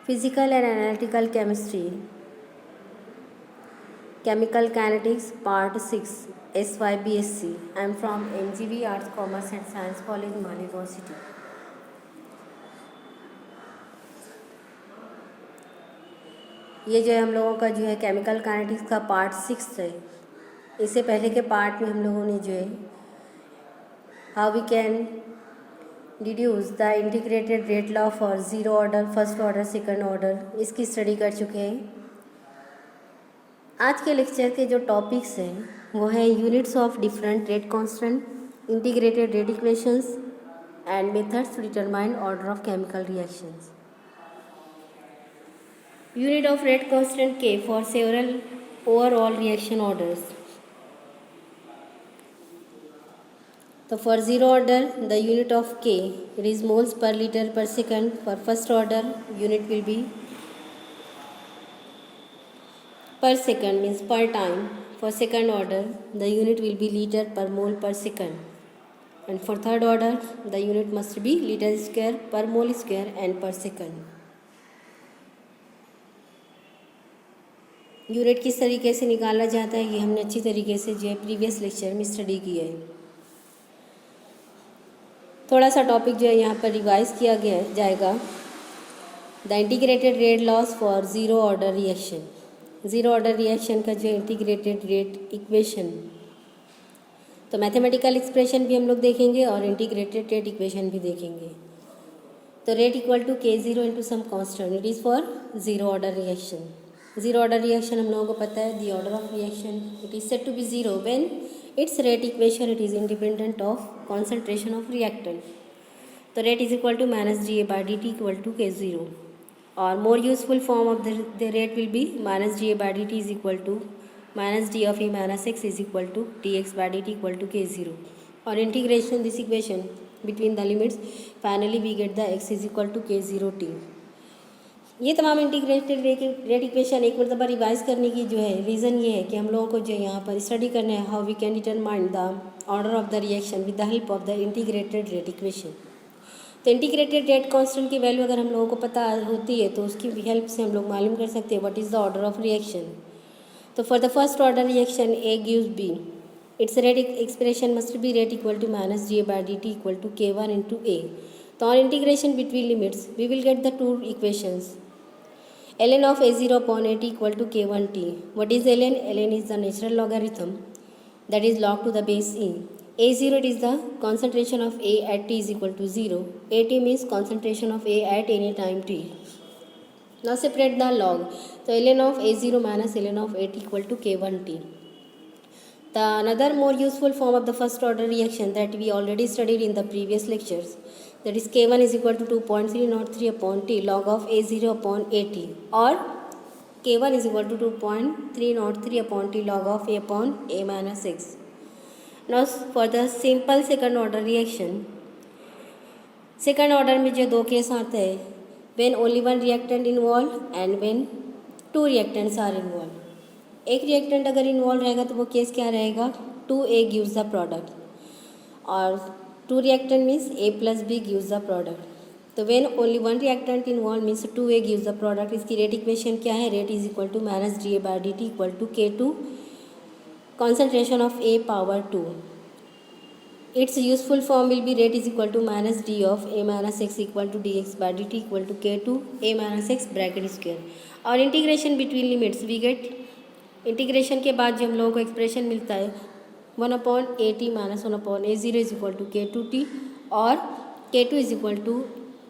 Physical and Analytical Chemistry, Chemical Kinetics, Part 6, SYBSc. I am from MGV Arts, Commerce and Science College, Maligaon City. ये जो है हम लोगों का जो है केमिकल काइनेटिक्स का पार्ट 6 है। इससे पहले के पार्ट में हम लोगों ने जो है how we can deduce the integrated rate law for zero order, first order, second order, इसकी स्टडी कर चुके हैं। आज के लेक्चर के जो टॉपिक्स हैं वो है units of different rate constant, integrated rate equations and methods to determine order of chemical reactions. Unit of rate constant K for several overall reaction orders. तो for zero order the unit of K it is moles per litre per second. For first order unit will be per second, means per time. For second order the unit will be liter per mole per second, and for third order the unit must be liter square per mole square and per second. Unit किस तरीके से निकाला जाता है ये हमने अच्छी तरीके से जो है प्रीवियस लेक्चर में स्टडी किया है। थोड़ा सा टॉपिक जो है यहाँ पर रिवाइज किया गया जाएगा। The integrated rate laws for zero order reaction. Zero order reaction का जो इंटीग्रेटेड रेट इक्वेशन, तो मैथमेटिकल एक्सप्रेशन भी हम लोग देखेंगे और इंटीग्रेटेड रेट इक्वेशन भी देखेंगे। तो rate equal to K0 into some constant, it is for zero order reaction. Zero order reaction हम लोगों को पता है the order of reaction it is said to be zero when its rate equation it is independent of concentration of reactant. तो rate is equal to -dA/dt equal to K0, or more useful form of the rate will be -dA/dt is equal to -d of A minus x is equal to dx/dt equal to K0, or integration this equation between the limits, finally we get the x is equal to K0t। ये तमाम integrated rate equation एक मरतबा revise करने की जो है reason ये है कि हम लोगों को जो यहाँ पर स्टडी करना है how we can determine the order of the reaction with the help of the integrated rate equation. तो इंटीग्रेटेड रेट कांस्टेंट की वैल्यू अगर हम लोगों को पता होती है तो उसकी हेल्प से हम लोग मालूम कर सकते हैं what is the order of reaction. तो for the first order reaction A gives B, its rate expression must be rate equal to -dA/dt equal to K1 into A। तो on integration between limits we will get the two equations. ln of A0 upon AT equal to K1t. What is ln? ln is the natural logarithm that is log to the base e. A0 it is the concentration of A at t is equal to 0. AT means concentration of A at any time t. Now separate the log. So ln of A0 minus ln of AT equal to K1t. The another more useful form of the first order reaction that we already studied in the previous lectures, that is K1 is equal to 2.303 upon t log of A0 upon AT, or K1 is equal to 2.303 upon t log of A upon A minus x. Now for the simple second order reaction, second order में जो दो case आते हैं when only one reactant involved and when two reactants are involved। एक reactant अगर involve रहेगा तो वो केस क्या रहेगा 2A gives the product, और two reactant means A plus B gives the product। तो when only one reactant involved means 2A gives the product। इसकी रेट इक्वेशन क्या है? Rate is equal to -dA/dt equal to K2 concentration of A power 2। Its useful form will be rate is equal to -d of A minus x equal to dx/dt equal to K2 A minus x bracket square। और integration between limits we get, integration के बाद जो हम लोगों को expression मिलता है 1/AT minus 1/A0 is equal to K2t, और K2 is equal to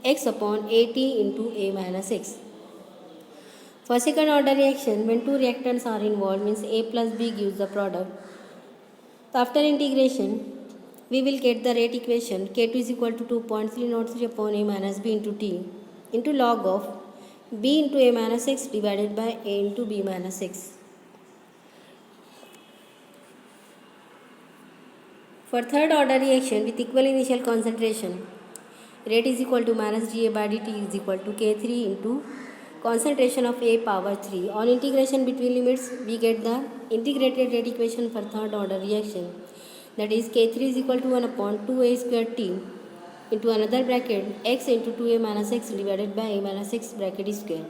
x/AT into A minus x। For second order reaction, when two reactants are involved means A plus B gives the product. So after integration, we will get the rate equation K2 is equal to 2.303 upon A minus B into T into log of B into A minus x divided by A into B minus x. For third order reaction with equal initial concentration, rate is equal to -dA/dt is equal to K3 into concentration of A power 3। On integration between limits we get the integrated rate equation for third order reaction, that is K3 is equal to 1/2A square t into another bracket x into 2a minus x divided by a minus x bracket square,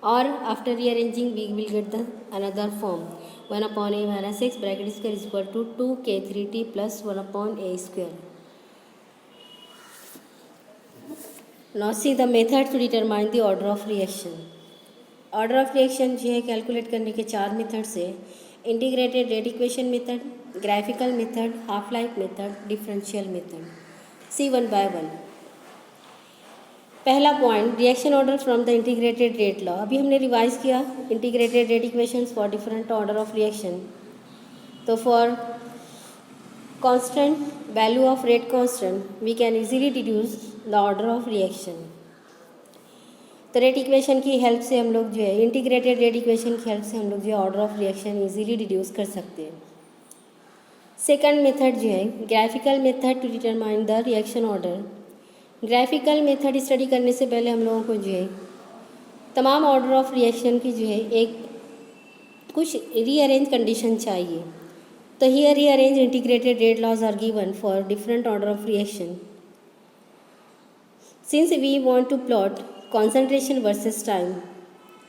or after rearranging we will get the another form 1 upon a minus x bracket square is equal to 2k3t plus 1 upon a square. Now see the method to determine the order of reaction. Order of reaction जो है calculate करने के चार methods है: integrated rate equation method, graphical method, half life method, differential method. See one by one. पहला point, reaction order from the integrated rate law. अभी हमने revise किया integrated rate equations for different order of reaction. तो for constant value of rate constant we can easily deduce the order of reaction. तो rate equation की help से हम लोग जो है इंटीग्रेटेड रेट इक्वेशन की हेल्प से हम लोग जो है order of reaction easily deduce कर सकते हैं. सेकंड मेथड जो है graphical method to determine the reaction order. Graphical method study करने से पहले हम लोगों को जो है तमाम ऑर्डर ऑफ रिएक्शन की जो है एक कुछ रीअरेंज कंडीशन चाहिए. तो here rearrange integrated rate laws are given for different order of reaction. Since we want to plot concentration versus time,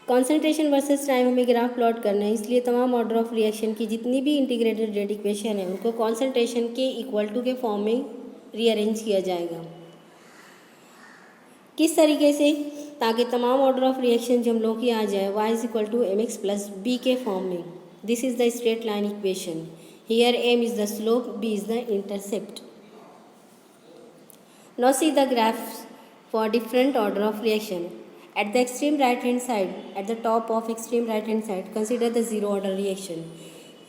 concentration versus time हमें ग्राफ प्लॉट करना है, इसलिए तमाम ऑर्डर ऑफ रिएक्शन की जितनी भी इंटीग्रेटेड रेट इक्वेशन है उनको कॉन्सेंट्रेशन के इक्वल टू के फॉर्म में रीअरेंज किया जाएगा. किस तरीके से? ताकि तमाम ऑर्डर ऑफ रिएक्शन जो हम लोग की आ जाए y is equal to M X plus B के फॉर्म में. This is the straight line equation. Here m is the slope, b is the intercept. Now see the graphs for different order of reaction. At the extreme right hand side, at the top of extreme right hand side, consider the zero order reaction.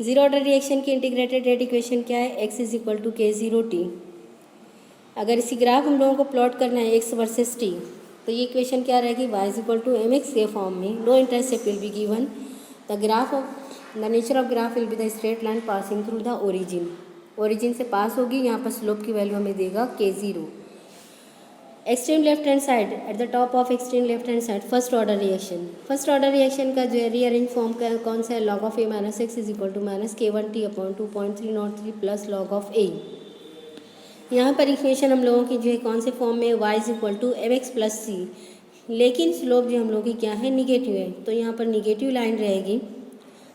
Zero order reaction की integrated rate equation क्या है? x is equal to k0t. अगर इसी graph हम लोगों को plot करना है x वर्सेस t, तो ये इक्वेशन क्या रहेगी? y is equal to mx के फॉर्म में. No intercept will be given. The nature of graph will be the straight line passing through the origin. Origin से पास होगी, यहाँ पर स्लोप की वैल्यू हमें देगा k0. Extreme left hand side, at the top of extreme left hand side first order reaction. First order reaction का जो है रीअरेंज फॉर्म का कौन सा है? Log of A minus X is equal to minus k1t upon 2.303 plus log of A. यहाँ पर equation हम लोगों की जो है कौन से फॉर्म में? y is equal to M X plus C. लेकिन स्लोप जो हम लोग की क्या है? निगेटिव है, तो यहाँ पर निगेटिव लाइन रहेगी.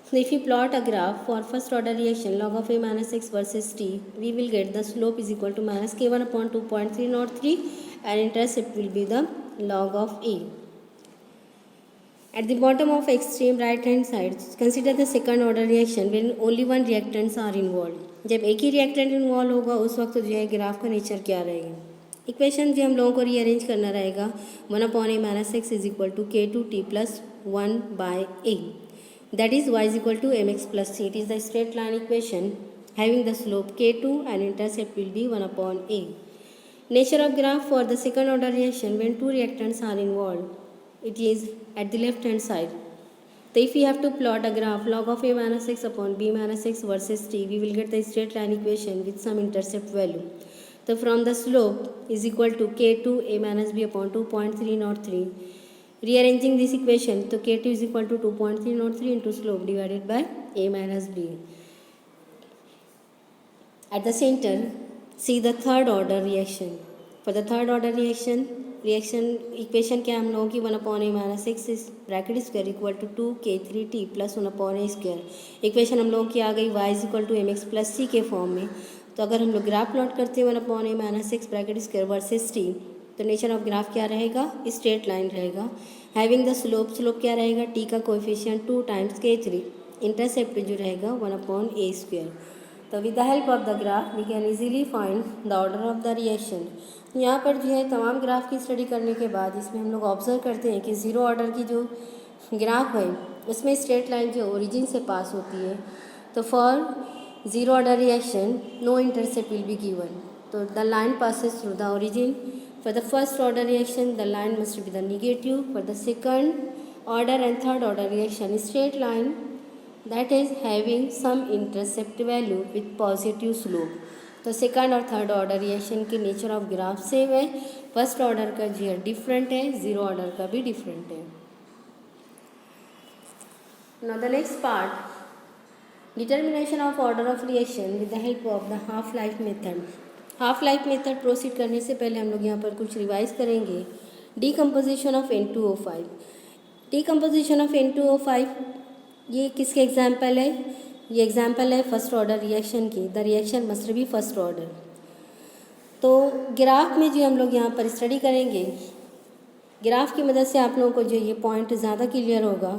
So if you plot a graph for first order reaction log of a minus x versus t, we will get the slope is equal to minus k1 upon 2.303 and intercept will be the log of a. At the bottom of extreme right hand side, consider the second order reaction when only one reactants are involved. जब एक ही reactant involve होगा उस वक्त जो है graph का nature क्या रहेगा? इक्वेशन जो हम लोगों को रीअरेंज करना रहेगा 1 upon a minus x is equal to k2t plus 1 by a. That is y is equal to mx plus c. It is the straight line equation having the slope k2 and intercept will be 1 upon a. Nature of graph for the second order reaction when two reactants are involved. It is at the left hand side. So if we have to plot a graph log of a minus x upon b minus x versus t, we will get the straight line equation with some intercept value. So from the slope is equal to k2 a minus b upon 2.303. Rearranging this equation, तो k2 is equal to 2.303 into slope divided by a minus b. At the center, see the third order reaction. For the third order reaction equation क्या हम लोगों की 1 upon a minus x is bracket square equal to 2k3t plus 1 upon a square. Equation हम लोगों की आ गई y is equal to mx plus c के form में. तो अगर हम लोग ग्राफ प्लॉट करते हैं 1 upon a minus x bracket square versus t, तो नेचर ऑफ ग्राफ क्या रहेगा? स्ट्रेट लाइन रहेगा. हैविंग द स्लोप क्या रहेगा? टी का कोएफिशिएंट 2 times k3. इंटरसेप्ट जो रहेगा 1 upon a square. तो with the help of the graph we can easily find the order of the reaction. यहाँ पर जो है तमाम ग्राफ की स्टडी करने के बाद इसमें हम लोग ऑब्जर्व करते हैं कि ज़ीरो ऑर्डर की जो ग्राफ है उसमें स्ट्रेट लाइन जो ओरिजिन से पास होती है. तो for zero order reaction no intercept will be given. तो the line passes through the origin. For the first order reaction, the line must be the negative. For the second order and third order reaction, straight line that is having some intercept value with positive slope. तो second और third order reaction के nature of graph same है. First order का जो है different है, zero order का भी डिफरेंट है. Now the next part, determination of order of reaction with the help of the half life method. Half life method proceed करने से पहले हम लोग यहाँ पर कुछ रिवाइज करेंगे। Decomposition of N2O5। Decomposition of N2O5 ये किसके एग्जाम्पल है? ये एग्जाम्पल है फर्स्ट ऑर्डर रिएक्शन की। The reaction must be first order. तो ग्राफ में जो हम लोग यहाँ पर स्टडी करेंगे, ग्राफ की मदद से आप लोगों को जो ये पॉइंट ज़्यादा क्लियर होगा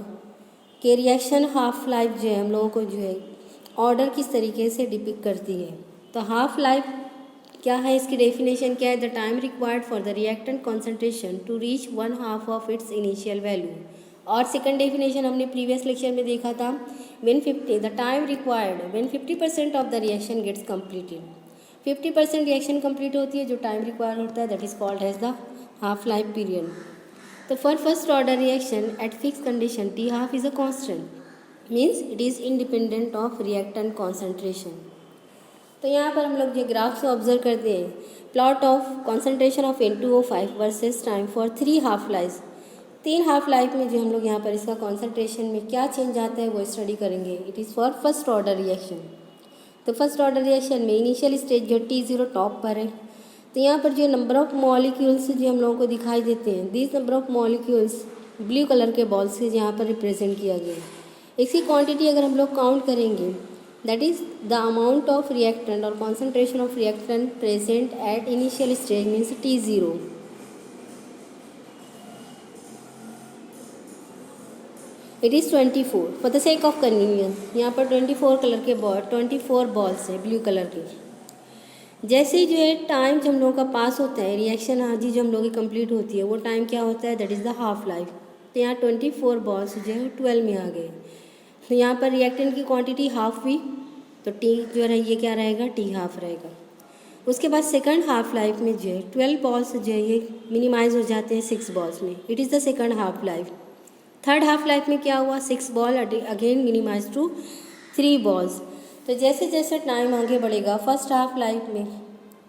कि रिएक्शन हाफ लाइफ जो है हम लोगों को जो है ऑर्डर किस तरीके से डिपिक्ट करती है। तो हाफ लाइफ क्या है, इसकी डेफिनेशन क्या है? The time required for the reactant concentration to reach 1/2 of its initial value. और सेकंड डेफिनेशन हमने प्रीवियस लेक्चर में देखा था, the time required when 50% of the reaction gets completed. 50% reaction complete होती है, जो टाइम रिक्वायर होता है that is called as the half life period. तो for first order reaction at fix condition T half is a constant, means it is independent of reactant concentration. तो यहाँ पर हम लोग जो ग्राफ से ऑब्जर्व करते हैं, plot of concentration of N2O5 versus time for 3 half life. 3 half life में जो हम लोग यहाँ पर इसका कॉन्सेंट्रेशन में क्या चेंज आता है वो स्टडी करेंगे। It is for first order reaction. तो फर्स्ट ऑर्डर रिएक्शन में इनिशियल स्टेज जो T0 टॉप पर है, तो यहाँ पर जो नंबर ऑफ मॉलिक्यूल्स जो हम लोगों को दिखाई देते हैं, this number of molecules blue colour के बॉल से यहाँ पर रिप्रेजेंट किया गया है। इसकी क्वांटिटी अगर हम लोग काउंट करेंगे, that is the amount of reactant or concentration of reactant present at initial stage means T0. It is 24 for the sake of convenience। यहाँ पर 24 कलर के बॉल, 24 बॉल्स है ब्लू कलर के। जैसे ही जो है टाइम जो हम लोगों का पास होता है, रिएक्शन आदि जो हम लोगों की कंप्लीट होती है, वो टाइम क्या होता है? That is the half life. तो यहाँ 24 बॉल्स जो है 12 में आ गए। तो यहाँ पर रिएक्टेंट की क्वांटिटी हाफ हुई, तो टी जो है ये क्या रहेगा? टी हाफ रहेगा। उसके बाद सेकंड हाफ लाइफ में जो है 12 बॉल्स जो है ये मिनिमाइज हो जाते हैं 6 बॉल्स में। It is the second half life. Third half life में क्या हुआ? 6 ball again minimize to 3 balls. तो जैसे जैसे टाइम आगे बढ़ेगा, फर्स्ट हाफ लाइफ में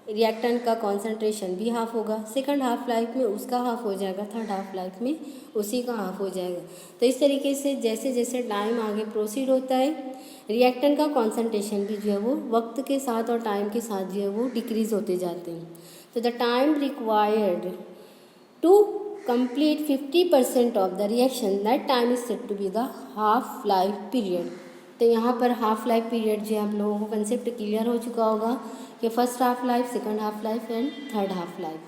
रिएक्टेंट का कॉन्सेंट्रेशन भी हाफ होगा, सेकंड हाफ लाइफ में उसका हाफ हो जाएगा, थर्ड हाफ लाइफ में उसी का हाफ हो जाएगा। तो इस तरीके से जैसे जैसे टाइम आगे प्रोसीड होता है, रिएक्टेंट का कॉन्सेंट्रेशन भी जो है वो वक्त के साथ और टाइम के साथ जो है वो डिक्रीज होते जाते हैं। तो the time required to complete 50% of the reaction, that time is said to be the half life period. तो यहाँ पर हाफ लाइफ पीरियड जो है आप लोगों को कंसेप्ट क्लियर हो चुका होगा कि first half life, second half life and third half life.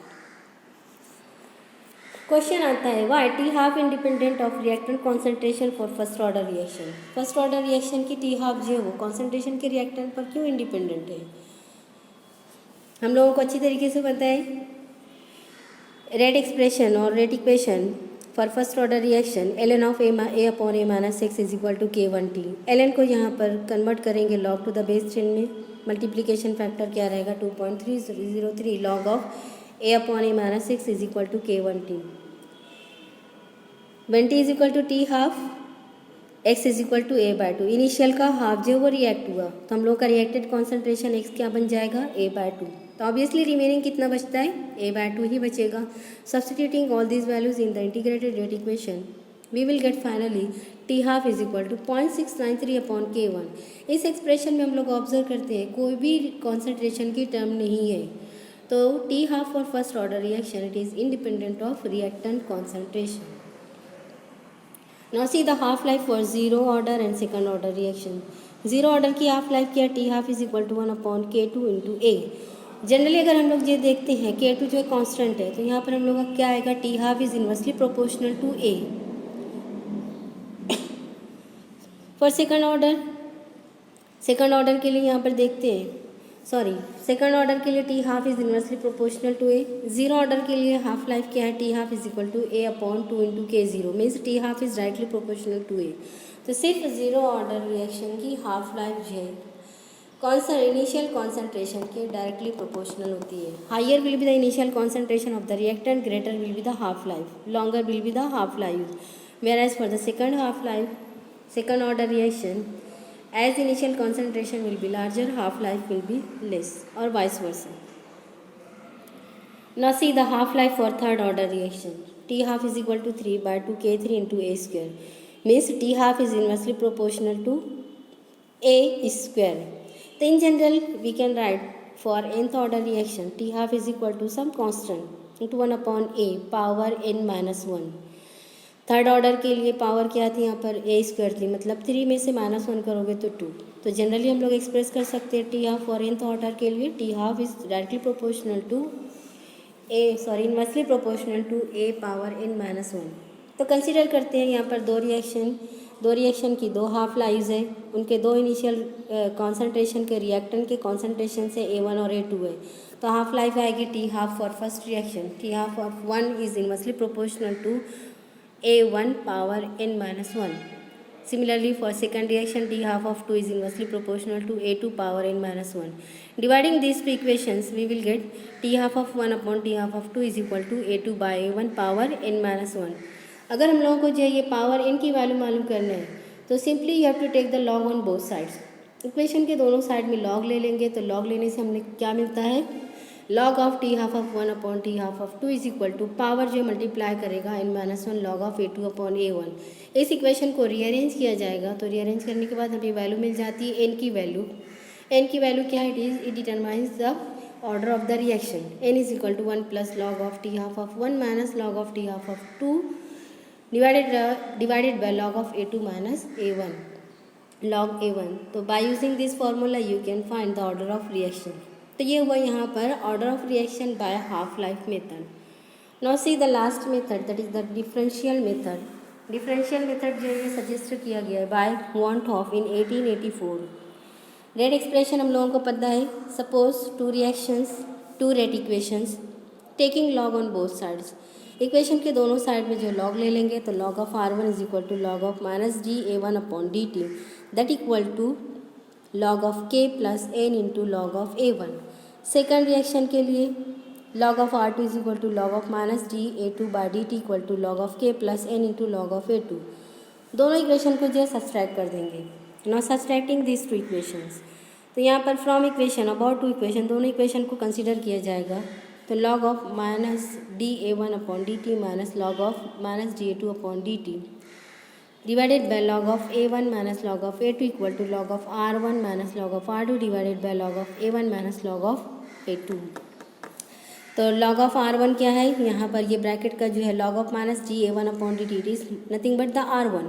Question आता है, why T half independent of reactant concentration for first order reaction. First order reaction की टी हाफ जो है वो कॉन्सेंट्रेशन के रिएक्टेंट पर क्यों इंडिपेंडेंट है? हम लोगों को अच्छी तरीके से पता है, रेट एक्सप्रेशन और rate equation for first order reaction ln of a upon a minus x is equal to k1t। ln को यहाँ पर कन्वर्ट करेंगे log टू द बेस 10 में, मल्टीप्लीकेशन फैक्टर क्या रहेगा? 2.303 log of a upon a minus x is equal to k1t। when t is equal to T half, x is equal to a/2। Initial का हाफ जो वो react हुआ, तो हम लोग का रिएक्टेड कॉन्सेंट्रेशन x क्या बन जाएगा? a/2। तो ऑब्वियसली रिमेनिंग कितना बचता है? a/2 ही बचेगा। Substituting all these values in the integrated rate equation, we will get finally T half is equal to 0.693 upon k1। इस एक्सप्रेशन में हम लोग ऑब्जर्व करते हैं कोई भी कॉन्सेंट्रेशन की टर्म नहीं है। तो T half for first order reaction it is independent of reactant concentration. Now see the half life for zero order and second order reaction. Zero order की हाफ लाइफ क्या? T half is equal to 1/k2 into A. Generally अगर हम लोग ये देखते हैं k2 जो constant है, तो यहाँ पर हम लोग का क्या आएगा? T half is inversely proportional to A. For second order के लिए यहाँ पर देखते हैं, सेकंड ऑर्डर के लिए T half is inversely proportional to A. Zero order के लिए हाफ लाइफ क्या है? T half is equal to a upon 2 into k0 means T half is directly proportional to A. तो सिर्फ जीरो ऑर्डर रिएक्शन की half life जो है initial concentration के डायरेक्टली प्रोपोर्शनल होती है। Higher will be the initial concentration of the reactant, greater will be the half life, longer will be the half life. Whereas for the second half life, second order reaction, as initial concentration will be larger, half life will be less, or vice versa. Now see the half life for third order reaction. T half is equal to 3/2 k3 into a square, means T half is inversely proportional to a square. So in general we can write for nth order reaction T half is equal to some constant into 1 upon a power n minus 1. Third order के लिए power क्या थी यहाँ पर ए square थी, मतलब 3 में से -1 करोगे तो 2. तो जनरली हम लोग एक्सप्रेस कर सकते हैं T half for nth order के लिए T half is directly proportional to inversely proportional to A power n minus 1. तो कंसीडर करते हैं यहाँ पर दो रिएक्शन की दो हाफ लाइव्स है, उनके दो इनिशियल कॉन्सेंट्रेशन के रिएक्टेंट के कॉन्सेंट्रेशन से A1 और A2 है. तो हाफ लाइफ आएगी T half for first reaction T half of 1 is inversely proportional to A1 power n minus 1. Similarly, for second reaction, T half of 2 is inversely proportional to A2 power n minus 1. Dividing these two equations, we will get T half of 1 upon T half of 2 is equal to A2 by A1 power n minus 1. अगर हम लोगों को जो ये power n की value मालूम करना है तो simply you have to take the log on both sides. Equation के दोनों साइड में लॉग ले लेंगे तो लॉग लेने से हमें क्या मिलता है, log of T half of 1 upon T half of 2 is equal to power जो मल्टीप्लाई करेगा n minus 1 log of A2 upon A1. इस इक्वेशन को रीअरेंज किया जाएगा तो रीअरेंज करने के बाद हमें वैल्यू मिल जाती है n की वैल्यू क्या है, it determines the order of the reaction. n is equal to 1 plus log of T half of 1 minus log of T half of 2 divided by log of A2 minus A1 log A1. तो by using this formula you can find the order of reaction. तो ये हुआ यहाँ पर order of reaction by half life method. Now see the last method that is the differential method. Differential method जो है suggest किया गया है by van't Hoff in 1884. Rate expression हम लोगों को पता है. Suppose two reactions two rate equations taking log on both sides. Equation के दोनों साइड में जो लॉग ले लेंगे तो log of R1 is equal to log of minus D A1 upon dt that equal to log of k plus n into log of A1. Second reaction के लिए log of R2 is equal to log of minus D A2 by D T equal to log of k plus n into log of A2. दोनों equation को जो है subtract कर देंगे. Now subtracting this two equations. तो यहाँ पर from equation about two equation दोनों इक्वेशन को कंसिडर किया जाएगा. तो log of minus D A1 upon D T minus log of minus D A2 upon D T divided by log of A1 minus log of A2 equal to log of R1 minus log of R2 divided by log of A1 minus log of A2. तो log of R1 क्या है, यहाँ पर ये bracket का जो है log of minus G A1 upon D T is nothing but the R1.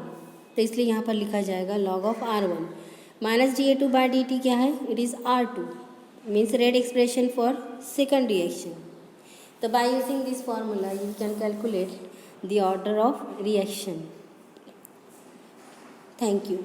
तो इसलिए यहाँ पर लिखा जाएगा log of R1. माइनस जी A2 बाई डी टी क्या है, it is R2 means rate expression for second reaction. तो by using this formula you can calculate the order of reaction. Thank you.